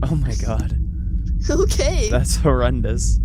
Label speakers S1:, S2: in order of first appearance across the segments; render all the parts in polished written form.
S1: Oh my god.
S2: Okay.
S1: That's horrendous.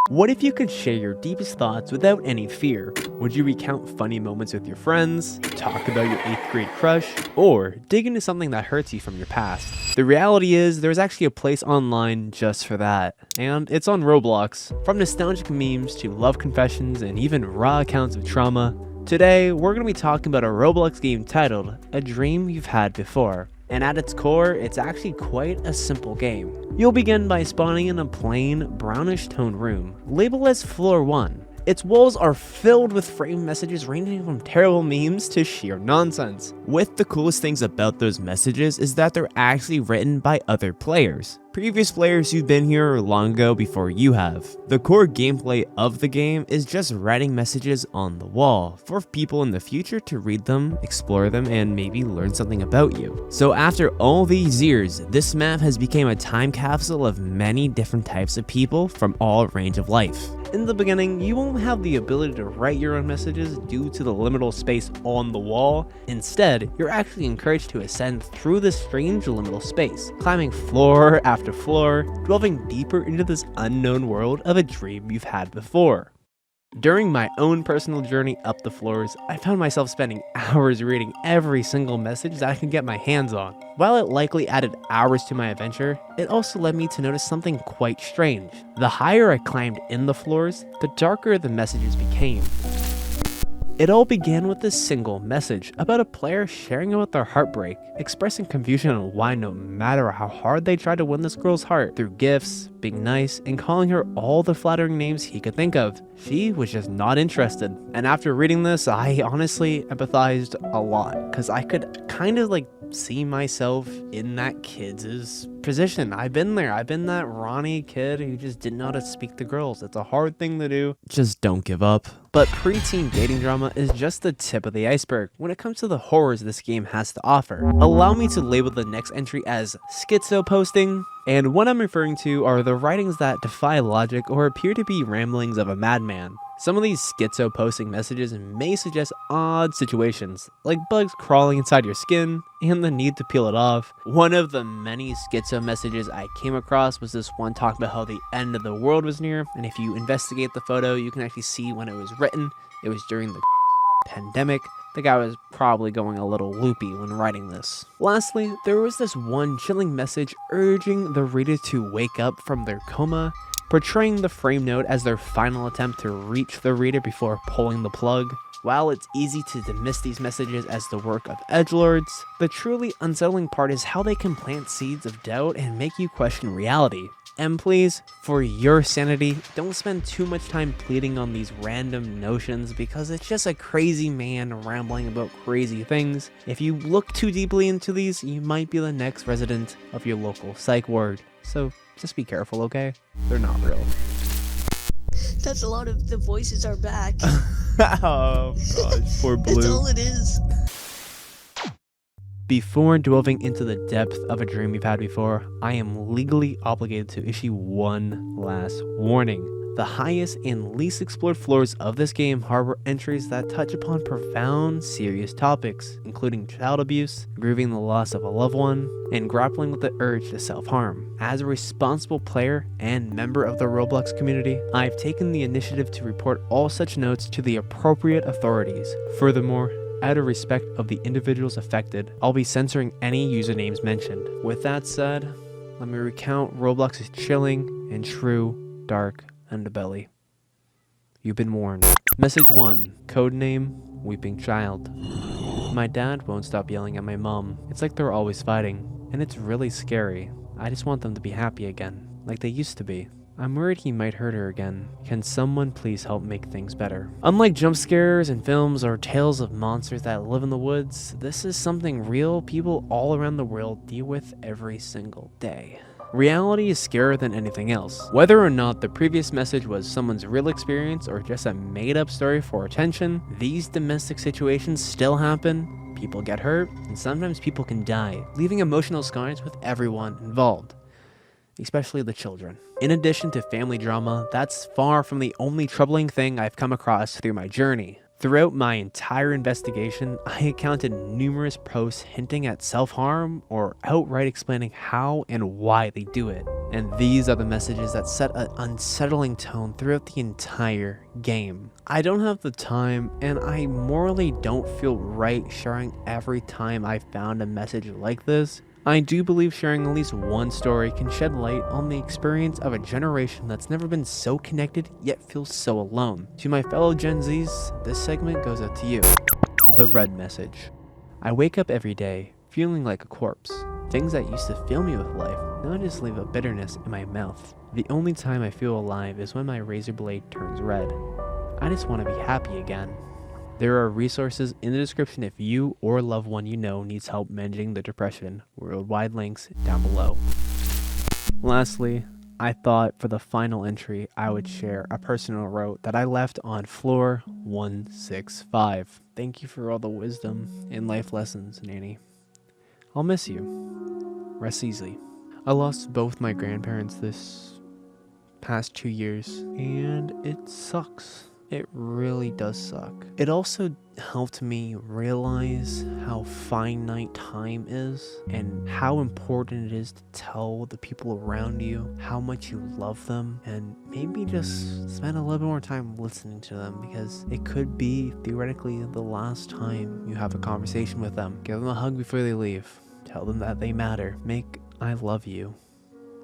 S1: What if you could share your deepest thoughts without any fear? Would you recount funny moments with your friends, talk about your 8th grade crush, or dig into something that hurts you from your past? The reality is, there's actually a place online just for that, and it's on Roblox. From nostalgic memes to love confessions and even raw accounts of trauma, today we're going to be talking about a Roblox game titled A Dream You've Had Before. And at its core, it's actually quite a simple game. You'll begin by spawning in a plain, brownish toned room, labeled as Floor 1. Its walls are filled with framed messages ranging from terrible memes to sheer nonsense. With the coolest things about those messages is that they're actually written by other players. Previous players who've been here long ago before you have. The core gameplay of the game is just writing messages on the wall for people in the future to read them, explore them, and maybe learn something about you. So after all these years, this map has become a time capsule of many different types of people from all range of life. In the beginning, you won't have the ability to write your own messages due to the liminal space on the wall. Instead, you're actually encouraged to ascend through this strange liminal space, climbing floor after floor, delving deeper into this unknown world of a dream you've had before. During my own personal journey up the floors, I found myself spending hours reading every single message that I could get my hands on. While it likely added hours to my adventure, it also led me to notice something quite strange. The higher I climbed in the floors, the darker the messages became. It all began with a single message about a player sharing about their heartbreak, expressing confusion on why no matter how hard they tried to win this girl's heart through gifts, being nice, and calling her all the flattering names he could think of, she was just not interested. And after reading this, I honestly empathized a lot, because I could kind of see myself in that kid's position. I've been there. I've been that Ronnie kid who just didn't know how to speak to girls. It's a hard thing to do. Just don't give up. But preteen dating drama is just the tip of the iceberg when it comes to the horrors this game has to offer. Allow me to label the next entry as schizo posting. And what I'm referring to are the writings that defy logic or appear to be ramblings of a madman. Some of these schizo posting messages may suggest odd situations, like bugs crawling inside your skin and the need to peel it off. One of the many schizo messages I came across was this one talking about how the end of the world was near, and if you investigate the photo, you can actually see when it was written. It was during the pandemic. The guy was probably going a little loopy when writing this. Lastly, there was this one chilling message urging the reader to wake up from their coma, portraying the frame note as their final attempt to reach the reader before pulling the plug. While it's easy to dismiss these messages as the work of edgelords, the truly unsettling part is how they can plant seeds of doubt and make you question reality. And please, for your sanity, don't spend too much time pleading on these random notions because it's just a crazy man rambling about crazy things. If you look too deeply into these, you might be the next resident of your local psych ward. So just be careful, okay? They're not real.
S2: That's a lot of the voices are back.
S1: Oh gosh, poor Blue.
S2: That's all it is.
S1: Before delving into the depth of a dream you've had before, I am legally obligated to issue one last warning. The highest and least explored floors of this game harbor entries that touch upon profound, serious topics, including child abuse, grieving the loss of a loved one, and grappling with the urge to self-harm. As a responsible player and member of the Roblox community, I've taken the initiative to report all such notes to the appropriate authorities. Furthermore, out of respect of the individuals affected, I'll be censoring any usernames mentioned. With that said, let me recount Roblox's chilling and true dark underbelly. You've been warned. Message 1. Codename, Weeping Child. My dad won't stop yelling at my mom. It's like they're always fighting, and it's really scary. I just want them to be happy again, like they used to be. I'm worried he might hurt her again. Can someone please help make things better? Unlike jump scares in films or tales of monsters that live in the woods, this is something real people all around the world deal with every single day. Reality is scarier than anything else. Whether or not the previous message was someone's real experience or just a made-up story for attention, these domestic situations still happen, people get hurt, and sometimes people can die, leaving emotional scars with everyone involved, especially the children. In addition to family drama, that's far from the only troubling thing I've come across through my journey. Throughout my entire investigation, I encountered numerous posts hinting at self-harm or outright explaining how and why they do it. And these are the messages that set an unsettling tone throughout the entire game. I don't have the time, and I morally don't feel right sharing every time I found a message like this. I do believe sharing at least one story can shed light on the experience of a generation that's never been so connected yet feels so alone. To my fellow Gen Zs, this segment goes out to you. The red message. I wake up every day feeling like a corpse. Things that used to fill me with life now just leave a bitterness in my mouth. The only time I feel alive is when my razor blade turns red. I just want to be happy again. There are resources in the description if you or a loved one you know needs help managing the depression. Worldwide links down below. Lastly, I thought for the final entry I would share a personal note that I left on floor 165. Thank you for all the wisdom and life lessons, Nanny. I'll miss you. Rest easy. I lost both my grandparents this past 2 years, and it sucks. It really does suck. It also helped me realize how finite time is and how important it is to tell the people around you how much you love them, and maybe just spend a little bit more time listening to them, because it could be theoretically the last time you have a conversation with them. Give them a hug before they leave. Tell them that they matter. Make "I love you"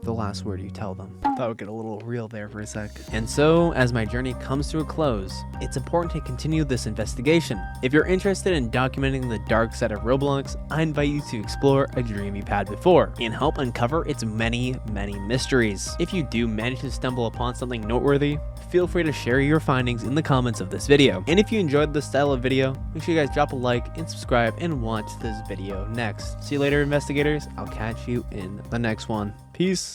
S1: the last word you tell them. Thought I would get a little real there for a sec. And so, as my journey comes to a close, it's important to continue this investigation. If you're interested in documenting the dark side of Roblox, I invite you to explore a dream you've had before and help uncover its many, many mysteries. If you do manage to stumble upon something noteworthy, feel free to share your findings in the comments of this video. And if you enjoyed this style of video, make sure you guys drop a like and subscribe and watch this video next. See you later, investigators. I'll catch you in the next one. Peace.